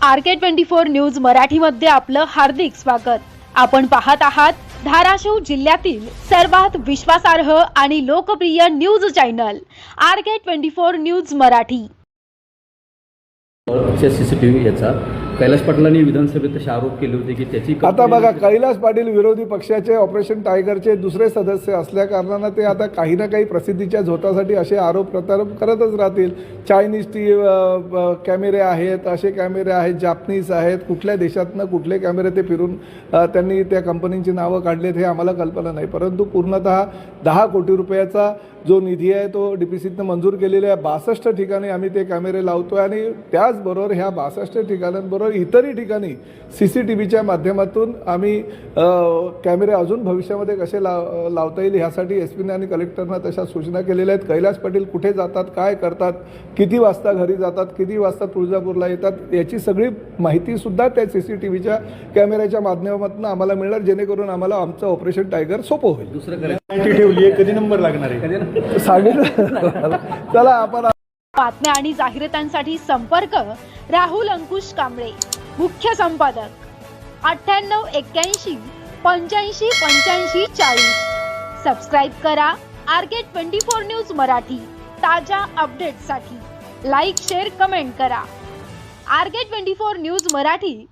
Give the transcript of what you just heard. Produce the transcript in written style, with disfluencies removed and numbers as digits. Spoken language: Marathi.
RK24 न्यूज मराठीमध्ये आपलं हार्दिक स्वागत। आपण पाहत आहात धाराशिव जिल्ह्यातील सर्वात विश्वासार्ह आणि लोकप्रिय news channel RK24 news Marathi. CCTV याचा कैलास पाटलांनी विधानसभेत तसे आरोप केले होते की त्याची आता बघा, कैलास पाटील विरोधी पक्षाचे ऑपरेशन टायगरचे दुसरे सदस्य असल्या कारणानं ते आता काही ना काही प्रसिद्धीच्या झोतासाठी असे आरोप प्रत्यारोप करतच राहतील। चायनीज कॅमेरे आहेत, असे कॅमेरे आहेत, जापनीज आहेत, कुठल्या देशातनं कुठले कॅमेरे ते फिरून त्यांनी त्या कंपनीची नावं काढलेत हे आम्हाला कल्पना नाही। परंतु पूर्णतः 10 कोटी रुपयाचा जो निधी आहे तो DPCतनं मंजूर केलेला आहे। 62 ठिकाणी आम्ही ते कॅमेरे लावतोय आणि त्याचबरोबर ह्या 62 ठिकाणांबरोबर इतरही ठिकाणी CCTVच्या माध्यमातून आम्ही कॅमेरे अजून भविष्यामध्ये कसे लावता येईल ह्यासाठी SPने आणि कलेक्टरना तशा सूचना केलेल्या आहेत। कैलास पाटील कुठे जातात, काय करतात, किती वाजता घरी जातात, किती वाजता तुळजापूरला येतात याची सगळी माहितीसुद्धा त्या CCTVच्या कॅमेऱ्याच्या माध्यमातून आम्हाला मिळणार, जेणेकरून आम्हाला आमचं ऑपरेशन टायगर सोपं होईल। दुसरं ठेवली आहे, कधी नंबर लागणार आहे सांगितलं चला आपण बातम्या आणि जाहिरातांसाठी संपर्क राहुल अंकुश कांबळे, मुख्य संपादक 98 81 85 85 40। सबस्क्राइब करा RK24 न्यूज मराठी। ताजा अपडेट्ससाठी लाईक, शेअर, कमेंट करा। RK24 news Marathi